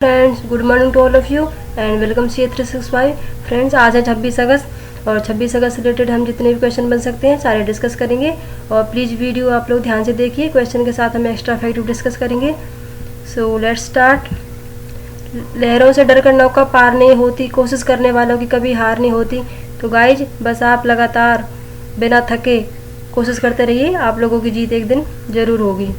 Friends, good morning to all of you and welcome C 365। Friends, आज है 26 अगस्त और 26 अगस्त से रिलेटेड हम जितने भी क्वेश्चन बन सकते हैं सारे डिस्कस करेंगे। और प्लीज़ वीडियो आप लोग ध्यान से देखिए, क्वेश्चन के साथ हम एक्स्ट्रा फैक्ट डिस्कस करेंगे। So let's start. लहरों से डरकर नौका पार नहीं होती, कोशिश करने वालों की कभी हार नहीं होती। तो गाइज, बस आप लगातार बिना थके कोशिश करते रहिए, आप लोगों की जीत एक दिन ज़रूर होगी।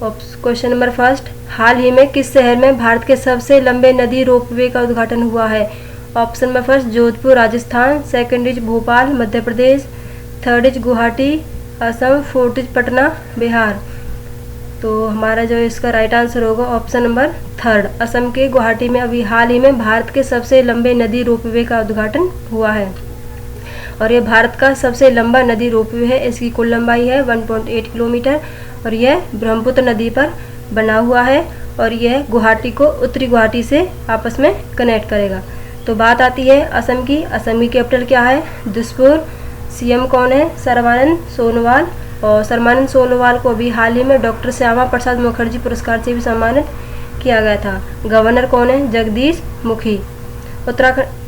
क्वेश्चन नंबर फर्स्ट, हाल ही में किस शहर में भारत के सबसे लंबे नदी रोपवे का उद्घाटन हुआ है? Option number first Jodhpur Rajasthan, second is Bhopal Madhya Pradesh, third is Guwahati Assam, fourth is Patna Bihar. तो हमारा जो इसका राइट आंसर होगा ऑप्शन नंबर थर्ड, असम के गुवाहाटी में अभी हाल ही में भारत के सबसे लंबे नदी रोपवे का उद्घाटन हुआ है। और ये भारत का सबसे लंबा नदी रोपवे है। इसकी कुल लंबाई है 1.8 किलोमीटर और यह ब्रह्मपुत्र नदी पर बना हुआ है और यह गुवाहाटी को उत्तरी गुवाहाटी से आपस में कनेक्ट करेगा। तो बात आती है असम की। असम की कैपिटल क्या है? दिसपुर। सीएम कौन है? सर्बानंद सोनोवाल। और सर्बानंद सोनोवाल को अभी हाल ही में डॉक्टर श्यामा प्रसाद मुखर्जी पुरस्कार से भी सम्मानित किया गया था। गवर्नर कौन है? जगदीश मुखी। उत्तराखंड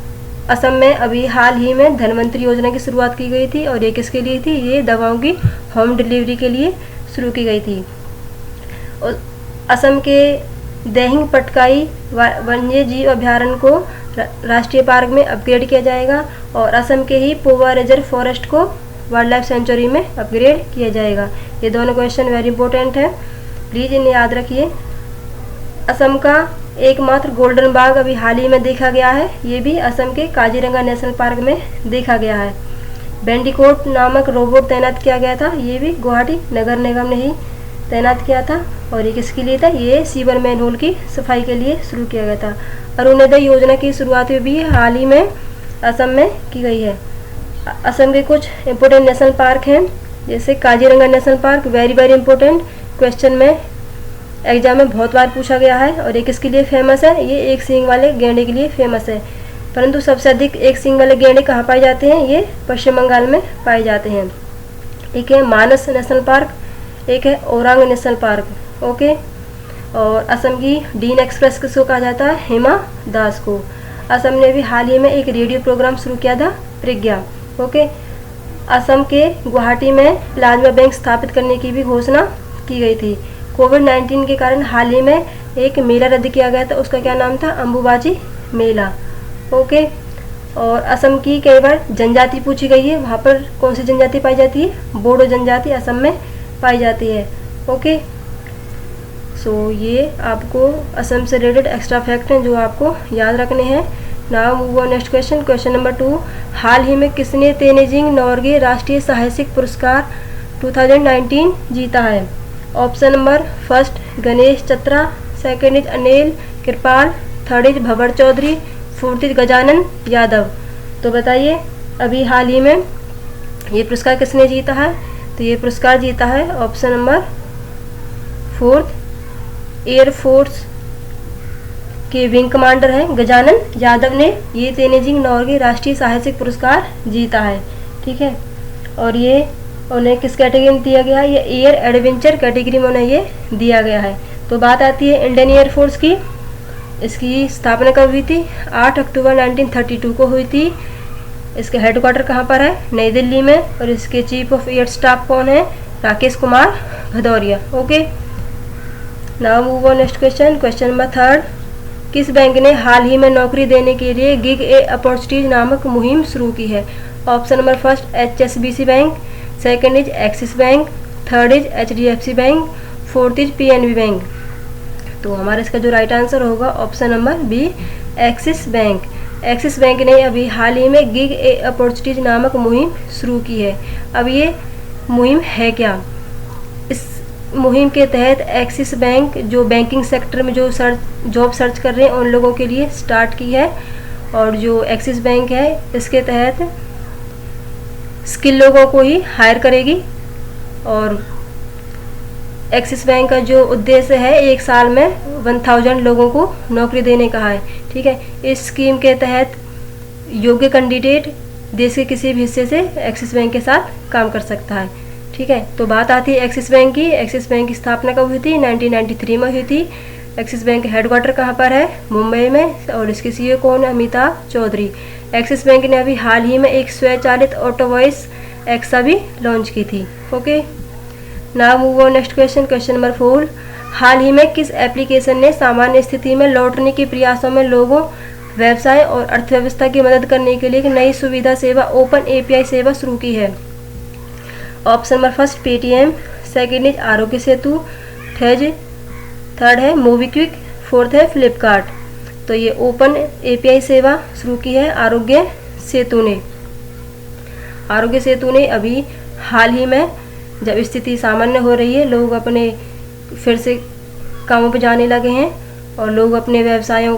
असम में अभी हाल ही में धनवंतरी योजना की शुरुआत की गई थी और ये किसके लिए थी? ये दवाओं की होम डिलीवरी के लिए शुरू की गई थी। और असम के देहिंग पटकाई वन्य जीव अभ्यारण्य को राष्ट्रीय पार्क में अपग्रेड किया जाएगा और असम के ही पोवा रिजर्व फॉरेस्ट को वाइल्ड लाइफ सेंचुरी में अपग्रेड किया जाएगा। ये दोनों क्वेश्चन वेरी इंपॉर्टेंट है, प्लीज़ इन्हें याद रखिए। असम का एकमात्र गोल्डन बाघ अभी हाल ही में देखा गया है, ये भी असम के काजीरंगा नेशनल पार्क में देखा गया है। बैंडिकोट नामक रोबोट तैनात किया गया था, ये भी गुवाहाटी नगर निगम ने ही तैनात किया था और ये किसके लिए था? ये सीवर मैनहोल की सफाई के लिए शुरू किया गया था। अरुणोदय योजना की शुरुआत भी हाल ही में असम में की गई है। असम के कुछ इम्पोर्टेंट नेशनल पार्क हैं, जैसे Kaziranga national park, very very important, question में एग्जाम में बहुत बार पूछा गया है। और ये किसके लिए फेमस है? ये एक सींग वाले गैंडे के लिए फेमस है। परंतु सबसे अधिक एक सींग वाले गैंडे कहाँ पाए जाते हैं? ये पश्चिम बंगाल में पाए जाते हैं। एक है मानस नेशनल पार्क, एक है ओरांग नेशनल पार्क। ओके। और असम की डीन एक्सप्रेस किसको कहा जाता है? हिमा दास को। असम ने भी हाल ही में एक रेडियो प्रोग्राम शुरू किया था, प्रज्ञा। ओके। असम के गुवाहाटी में प्लाज्मा बैंक स्थापित करने की भी घोषणा की गई थी। कोविड-19 के कारण हाल ही में एक मेला रद्द किया गया था, उसका क्या नाम था? अंबुबाची मेला। ओके। और असम की कई बार जनजाति पूछी गई है, वहाँ पर कौन सी जनजाति पाई जाती है? बोडो जनजाति असम में पाई जाती है। ओके। सो ये आपको असम से रिलेटेड एक्स्ट्रा फैक्ट हैं जो आपको याद रखने हैं। Now move on next question. Question number 2, हाल ही में किसने तेनजिंग नोर्गे राष्ट्रीय साहसिक पुरस्कार 2019 जीता है? Option number first Ganesh Chatra, second is Anil Kripal, third is Bhawar Choudhary, fourth is Gajanan Yadav. तो बताइए अभी हाल ही में ये पुरस्कार किसने जीता है? तो ये पुरस्कार जीता है ऑप्शन नंबर फोर्थ, एयरफोर्स के विंग कमांडर हैं गजानन यादव ने ये तेनजिंग नोर्गे राष्ट्रीय साहसिक पुरस्कार जीता है। ठीक है। और ये उन्हें किस कैटेगरी में दिया गया है? ये एयर एडवेंचर कैटेगरी में उन्हें ये दिया गया है। तो बात आती है इंडियन एयरफोर्स की। इसकी स्थापना कब हुई थी? 8 अक्टूबर 1932 को हुई थी। इसके हेडक्वार्टर कहाँ पर है? नई दिल्ली में। और इसके चीफ ऑफ एयर स्टाफ कौन है? Rakesh Kumar Bhadauria. Okay. Now move on next question. Question number 3, किस बैंक ने हाल ही में नौकरी देने के लिए गिग ए अपॉर्चुनिटीज नामक मुहिम शुरू की है? Option number first HSBC bank, second is Axis bank, third is HDFC bank, fourth is PNB bank. तो हमारा इसका जो राइट आंसर होगा option number B, Axis bank. Axis bank ने अभी हाल ही में गिग ए अपॉर्चुनिटीज नामक मुहिम शुरू की है। अब ये मुहिम है क्या? इस मुहिम के तहत एक्सिस बैंक जो बैंकिंग सेक्टर में जो जॉब सर्च कर रहे हैं उन लोगों के लिए स्टार्ट की है। और जो एक्सिस बैंक है इसके तहत स्किल लोगों को ही हायर करेगी। और एक्सिस बैंक का जो उद्देश्य है एक साल में 1000 लोगों को नौकरी देने का है। ठीक है। इस स्कीम के तहत योग्य कैंडिडेट देश के किसी भी हिस्से से एक्सिस बैंक के साथ काम कर सकता है। ठीक है। तो बात आती है एक्सिस बैंक की। एक्सिस बैंक की स्थापना कब हुई थी? 1993 में हुई थी। एक्सिस बैंक हेडक्वार्टर कहाँ पर है? मुंबई में। और इसके सीईओ कौन है? अमिताभ चौधरी। एक्सिस बैंक ने अभी हाल ही में एक स्वचालित ऑटो वॉइस एक्सा भी लॉन्च की थी। Okay, now move on next question. Question number 4, हाल ही में किस एप्लीकेशन ने सामान्य स्थिति में लौटने के प्रयासों में लोगों, व्यवसाय और अर्थव्यवस्था की मदद करने के लिए एक नई सुविधा सेवा ओपन एपीआई सेवा शुरू की है? Option number first Paytm, second is Aarogya Setu, third है मोबीक्विक, फोर्थ है फ्लिपकार्ट। तो ये ओपन एपीआई सेवा शुरू की है आरोग्य सेतु ने। आरोग्य सेतु ने अभी हाल ही में, जब स्थिति सामान्य हो रही है, लोग अपने फिर से कामों पर जाने लगे हैं और लोग अपने व्यवसायों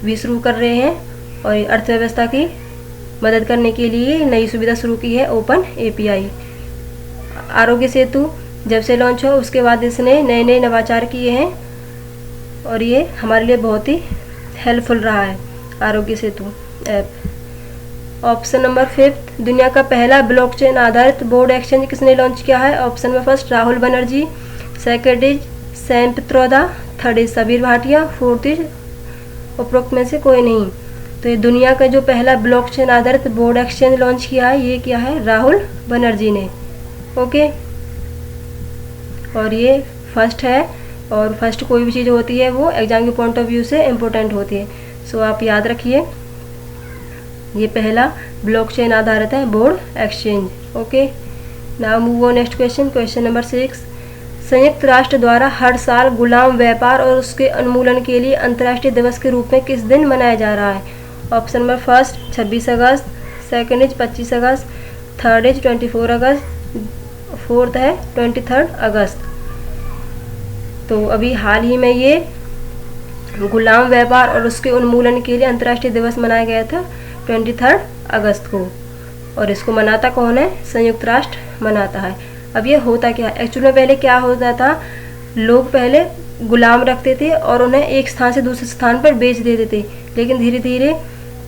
भी शुरू कर रहे हैं और अर्थव्यवस्था की मदद करने के लिए नई सुविधा शुरू की है ओपन एपीआई। आरोग्य सेतु जब से लॉन्च हुआ उसके बाद इसने नए नए नवाचार किए हैं और ये हमारे लिए बहुत ही हेल्पफुल रहा है Aarogya Setu app. Option number 5, दुनिया का पहला ब्लॉकचेन आधारित बोर्ड एक्सचेंज किसने लॉन्च किया है? Option number first Rahul Banerjee, second is Sam Pitroda, third is Sabir Bhatia, fourth is उपरोक्त में से कोई नहीं। तो ये दुनिया का जो पहला ब्लॉकचेन आधारित बोर्ड एक्सचेंज लॉन्च किया है, ये किया है राहुल बनर्जी ने। ओके, और ये फर्स्ट है और फर्स्ट कोई भी चीज़ होती है वो एग्जाम के पॉइंट ऑफ व्यू से इम्पोर्टेंट होती है। सो आप याद रखिए, ये पहला ब्लॉकचेन आधारित है board exchange. Okay, now move on next question. Question number 6, संयुक्त राष्ट्र द्वारा हर साल गुलाम व्यापार और उसके उन्मूलन के लिए अंतर्राष्ट्रीय दिवस के रूप में किस दिन मनाया जा रहा है? Option number first 26 August, second is 25 August, third is 24 August, fourth है 23 अगस्त। तो अभी हाल ही में ये गुलाम व्यापार और उसके उन्मूलन के लिए अंतर्राष्ट्रीय दिवस मनाया गया था 23 अगस्त को। और इसको मनाता कौन है? संयुक्त राष्ट्र मनाता है। अब ये होता क्या है एक्चुअली में? पहले क्या होता था, लोग पहले गुलाम रखते थे और उन्हें एक स्थान से दूसरे स्थान पर बेच देते थे, लेकिन धीरे धीरे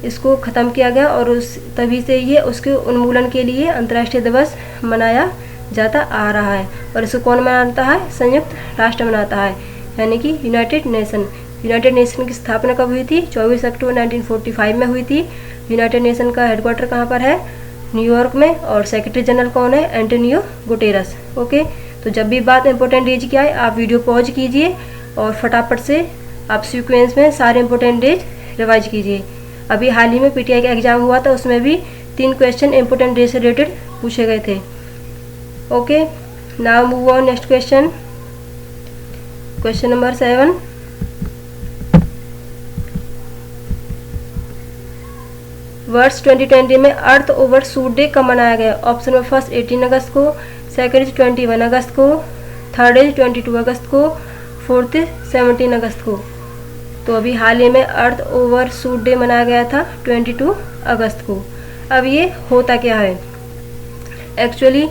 इसको ख़त्म किया गया और उस तभी से ये उसके उन्मूलन के लिए अंतर्राष्ट्रीय दिवस मनाया जाता आ रहा है। और इसको कौन मनाता है? संयुक्त राष्ट्र मनाता है, यानी कि यूनाइटेड नेशन। यूनाइटेड नेशन की स्थापना कब हुई थी? 24 अक्टूबर 1945 में हुई थी। यूनाइटेड नेशन का हेडक्वार्टर कहाँ पर है? न्यूयॉर्क में। और सेक्रेटरी जनरल कौन है? Antonio Guterres. ओके, तो जब भी बात इंपॉर्टेंट डेज की आए आप वीडियो पॉज कीजिए और फटाफट से आप सीक्वेंस में सारे इंपॉर्टेंट डेज रिवाइज कीजिए। अभी हाल ही में पीटीआई का एग्जाम हुआ था, उसमें भी 3 क्वेश्चन इंपॉर्टेंट डेज से रिलेटेड पूछे गए थे। Okay, now move on next question. Question number 7, वर्ष 2020 में अर्थ ओवरशूट डे कब मनाया गया? ऑप्शन नंबर फर्स्ट 18 अगस्त को, सेकेंड 21 अगस्त को, थर्ड 22 अगस्त को, फोर्थ 17 अगस्त को। तो अभी हाल ही में अर्थ ओवरशूट डे मनाया गया था 22 अगस्त को। अब ये होता क्या है? एक्चुअली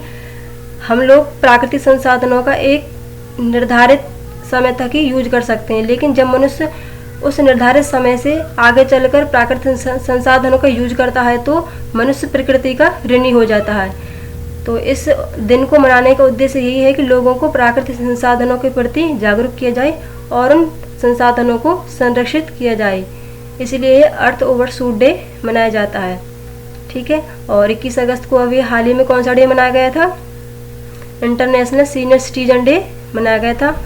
हम लोग प्राकृतिक संसाधनों का एक निर्धारित समय तक ही यूज कर सकते हैं, लेकिन जब मनुष्य उस निर्धारित समय से आगे चलकर प्राकृतिक संसाधनों का यूज करता है तो मनुष्य प्रकृति का ऋणी हो जाता है। तो इस दिन को मनाने का उद्देश्य यही है कि लोगों को प्राकृतिक संसाधनों के प्रति जागरूक किया जाए और उन संसाधनों को संरक्षित किया जाए, इसलिए अर्थ ओवरशूट डे मनाया जाता है। ठीक है, और 21 अगस्त को अभी हाल ही में कौन सा डे मनाया गया था? इंटरनेशनल सीनियर सिटीजन डे मनाया गया था।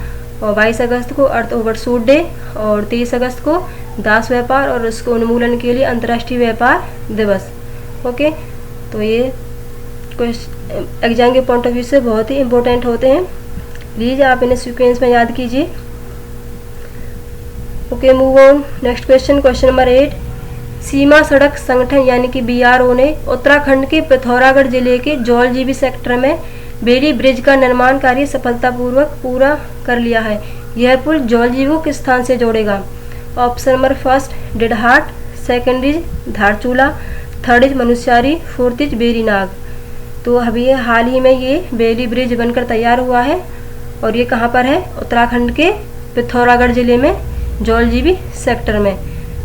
और 22 अगस्त को अर्थ ओवरशूट डे और 23 अगस्त को दास व्यापार और उसको उन्मूलन के लिए अंतर्राष्ट्रीय व्यापार दिवस। ओके, तो ये एग्जाम के पॉइंट ऑफ व्यू से बहुत ही इम्पोर्टेंट होते हैं, प्लीज़ आप इन्हें सीक्वेंस में याद कीजिए। Okay, move on next question. Question number 8, सीमा सड़क संगठन यानी कि बीआरओ ने उत्तराखंड के पिथौरागढ़ जिले के जौलजीबी सेक्टर में बेली ब्रिज का निर्माण कार्य सफलतापूर्वक पूरा कर लिया है। यह पुल जौलजीबी को किस स्थान से जोड़ेगा? Option number first Didihat, second is Dharchula, third is Munsiyari, fourth is Berinag. तो अभी ये हाल ही में ये बेली ब्रिज बनकर तैयार हुआ है और ये कहाँ पर है? उत्तराखंड के पिथौरागढ़ जिले में जौलजीबी सेक्टर में।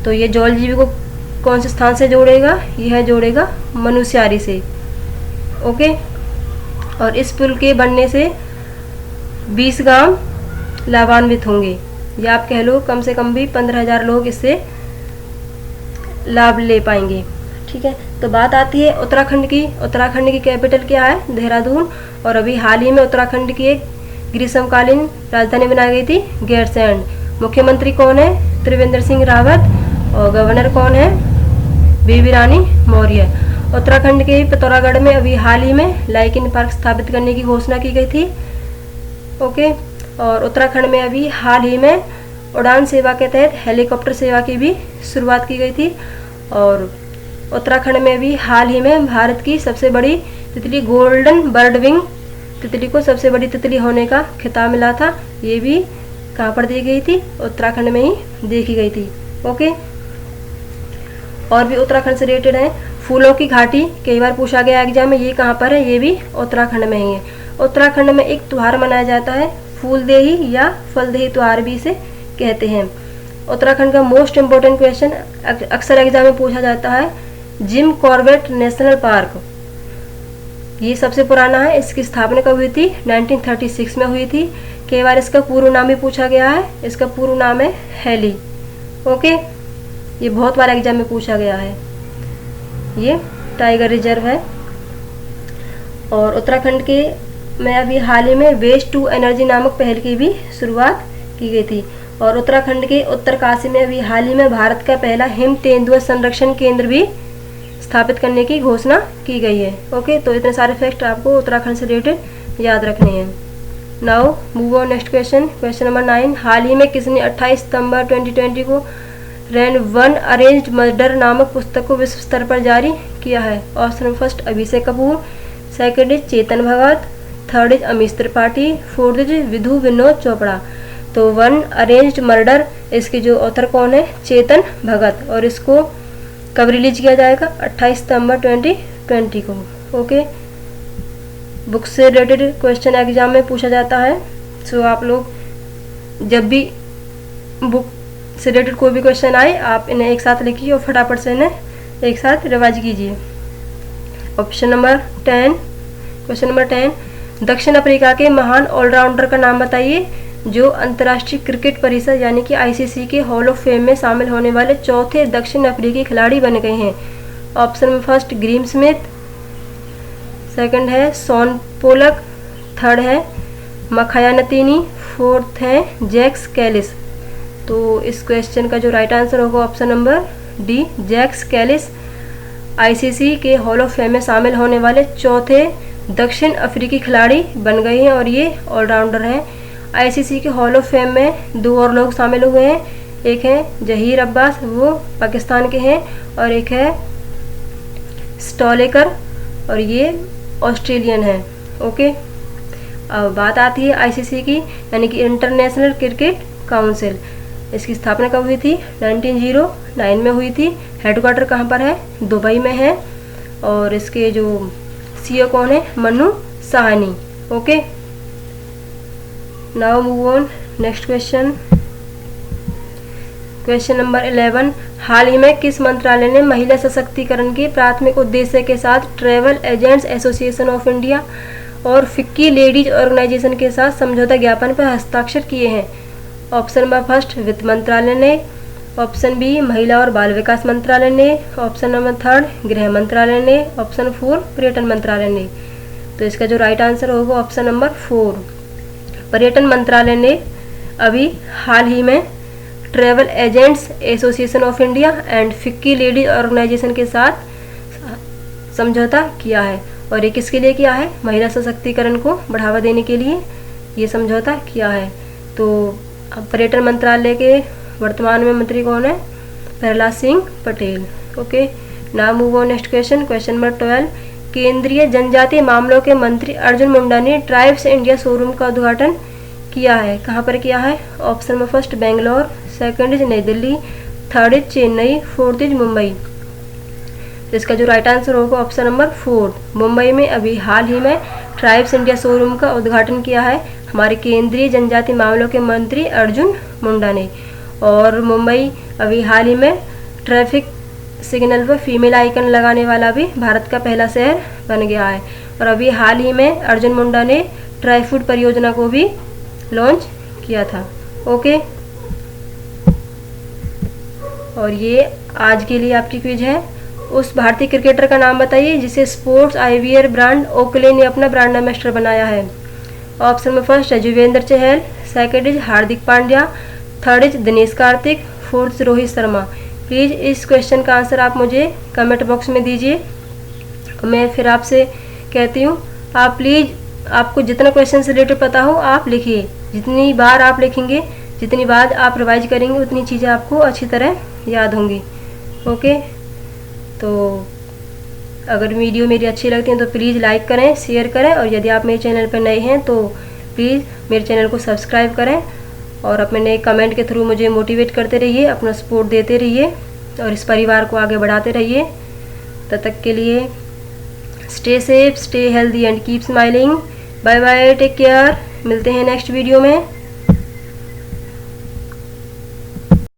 तो ये जौलजीबी को कौन से स्थान से जोड़ेगा? यह जोड़ेगा मनुष्यारी से। ओके, और इस पुल के बनने से 20 गांव लाभान्वित होंगे। या आप कह लो कम से कम भी 15,000 लोग इससे लाभ ले पाएंगे। ठीक है, तो बात आती है उत्तराखंड की। उत्तराखंड की कैपिटल क्या है? देहरादून। और अभी हाल ही में उत्तराखंड की एक ग्रीष्मकालीन राजधानी बनाई गई थी, गैरसैंण। मुख्यमंत्री कौन है? त्रिवेंद्र सिंह रावत। और गवर्नर कौन है? बेबी रानी मौर्य। उत्तराखंड के पिथौरागढ़ में अभी हाल ही में लाइकिन पार्क स्थापित करने की घोषणा की गई थी। ओके, और उत्तराखंड में अभी हाल ही में उड़ान सेवा के तहत हेलीकॉप्टर सेवा की भी शुरुआत की गई थी। और उत्तराखंड में भी हाल ही में भारत की सबसे बड़ी तितली गोल्डन बर्ड विंग तितली को सबसे बड़ी तितली होने का खिताब मिला था। ये भी कहाँ पर दी गई थी? उत्तराखंड में ही देखी गई थी। ओके, और भी उत्तराखंड से रिलेटेड है। फूलों की घाटी कई बार पूछा गया एग्जाम में, ये कहाँ पर है? ये भी उत्तराखंड में ही है। उत्तराखंड में एक त्योहार मनाया जाता है, फूलदेही या फलदेही त्योहार भी इसे कहते हैं। उत्तराखंड का मोस्ट इम्पोर्टेंट क्वेश्चन अक्सर एग्जाम में पूछा जाता है, जिम कॉर्बेट नेशनल पार्क ये सबसे पुराना है। इसकी स्थापना कब हुई थी? 1936 में हुई थी। कई बार इसका पूर्व नाम भी पूछा गया है। इसका पूर्व नाम है हेली। ओके, ये बहुत बार एग्जाम में पूछा गया है। ये टाइगर रिजर्व है। और उत्तराखंड के में अभी हाल ही में वेस्ट टू एनर्जी नामक पहल की भी शुरुआत की गई थी। और उत्तराखंड के उत्तरकाशी में अभी हाल ही में भारत का पहला हिम तेंदुआ संरक्षण केंद्र भी स्थापित करने की घोषणा की गई है। ओके, तो इतने सारे फैक्ट आपको उत्तराखंड से रिलेटेड याद रखने हैं। Now move on next question. Question number 9, हाल ही में किसने 28 सितंबर 2020 को रैन वन अरेंज्ड मर्डर नामक पुस्तक को विश्व स्तर पर जारी किया है? Option first Abhishek Kapoor, second is Chetan Bhagat, third is Amish Tripathi, fourth is Vidhu Vinod Chopra. तो वन अरेंज्ड मर्डर इसके जो ऑथर कौन है? चेतन भगत। और इसको कब रिलीज किया जाएगा? 28 सितंबर 2020 को। ओके, बुक से रिलेटेड क्वेश्चन एग्जाम में पूछा जाता है। सो आप लोग जब भी बुक से रिलेटेड कोई भी क्वेश्चन आए आप इन्हें एक साथ लिखिए और फटाफट से इन्हें एक साथ रिवाइज कीजिए। ऑप्शन नंबर 10, क्वेश्चन नंबर 10, दक्षिण अफ्रीका के महान ऑलराउंडर का नाम बताइए जो अंतर्राष्ट्रीय क्रिकेट परिषद यानी कि आईसीसी के हॉल ऑफ फेम में शामिल होने वाले चौथे दक्षिण अफ्रीकी खिलाड़ी बन गए हैं। ऑप्शन में फर्स्ट ग्रीम स्मिथ, सेकंड है शॉन पोलक, थर्ड है मखाया नतीनी, फोर्थ है जैक्स कैलिस। तो इस क्वेश्चन का जो राइट आंसर होगा option number D, Jacques Kallis ICC के हॉल ऑफ फेम में शामिल होने वाले चौथे दक्षिण अफ्रीकी खिलाड़ी बन गए हैं और ये ऑलराउंडर हैं। आईसीसी के हॉल ऑफ फेम में दो और लोग शामिल हुए हैं, एक है जहीर अब्बास, वो पाकिस्तान के हैं, और एक है स्टॉलेकर और ये ऑस्ट्रेलियन है। ओके, अब बात आती है आईसीसी की यानी कि इंटरनेशनल क्रिकेट काउंसिल। इसकी स्थापना कब हुई थी? 1909 में हुई थी। हेडक्वार्टर कहाँ पर है? दुबई में है। और इसके जो सीईओ कौन है? Manu Sahni. Okay, now move on next question. Question number 11, हाल ही में किस मंत्रालय ने महिला सशक्तिकरण के प्राथमिक उद्देश्य के साथ travel agents association of India और फिक्की लेडीज ऑर्गेनाइजेशन के साथ समझौता ज्ञापन पर हस्ताक्षर किए हैं? ऑप्शन नंबर फर्स्ट वित्त मंत्रालय ने, ऑप्शन बी महिला और बाल विकास मंत्रालय ने, ऑप्शन नंबर थर्ड गृह मंत्रालय ने, ऑप्शन 4 पर्यटन मंत्रालय ने। तो इसका जो राइट आंसर होगा ऑप्शन नंबर 4, पर्यटन मंत्रालय ने अभी हाल ही में travel agents association of India and FICCI ladies organisation के साथ समझौता किया है। और ये किसके लिए किया है? महिला सशक्तिकरण को बढ़ावा देने के लिए ये समझौता किया है। तो पर्यटन मंत्रालय के वर्तमान में मंत्री कौन है? Prahlad Singh Patel. Okay, now move on next question. Question number 12, केंद्रीय जनजातीय मामलों के मंत्री अर्जुन मुंडा ने ट्राइब्स इंडिया शोरूम का उद्घाटन किया है। कहाँ पर किया है? ऑप्शन में फर्स्ट बेंगलोर, सेकंड इज नई Delhi, third is Chennai, fourth is Mumbai. इसका जो राइट आंसर होगा ऑप्शन नंबर 4, मुंबई में अभी हाल ही में ट्राइब्स इंडिया शोरूम का उद्घाटन किया है हमारे केंद्रीय जनजातीय मामलों के मंत्री अर्जुन मुंडा ने। और मुंबई अभी हाल ही में ट्रैफिक सिग्नल पर फीमेल आइकन लगाने वाला भी भारत का पहला शहर बन गया है। और अभी हाल ही में अर्जुन मुंडा ने ट्राई फूड परियोजना को भी लॉन्च किया था। ओके, और ये आज के लिए आपकी क्विज है। उस भारतीय क्रिकेटर का नाम बताइए जिसे स्पोर्ट्स आईवीआर ब्रांड ओकले ने अपना ब्रांड एम्बेसडर बनाया है। ऑप्शन में फर्स्ट है Yuzvendra Chahal, second is Hardik Pandya, third is Dinesh Karthik, fourth Rohit Sharma. Please इस क्वेश्चन का आंसर आप मुझे कमेंट बॉक्स में दीजिए। मैं फिर आपसे कहती हूँ, आप प्लीज़ आपको जितना क्वेश्चन से रिलेटेड पता हो आप लिखिए। जितनी बार आप लिखेंगे, जितनी बार आप रिवाइज करेंगे, उतनी चीज़ें आपको अच्छी तरह याद होंगी। ओके, तो अगर वीडियो मेरी अच्छी लगती है तो प्लीज़ लाइक करें, शेयर करें, और यदि आप मेरे चैनल पर नए हैं तो प्लीज़ मेरे चैनल को सब्सक्राइब करें और अपने कमेंट के थ्रू मुझे मोटिवेट करते रहिए, अपना सपोर्ट देते रहिए और इस परिवार को आगे बढ़ाते रहिए। तब तक के लिए stay safe, stay healthy and keep smiling. Bye bye, take care. मिलते हैं नेक्स्ट वीडियो में।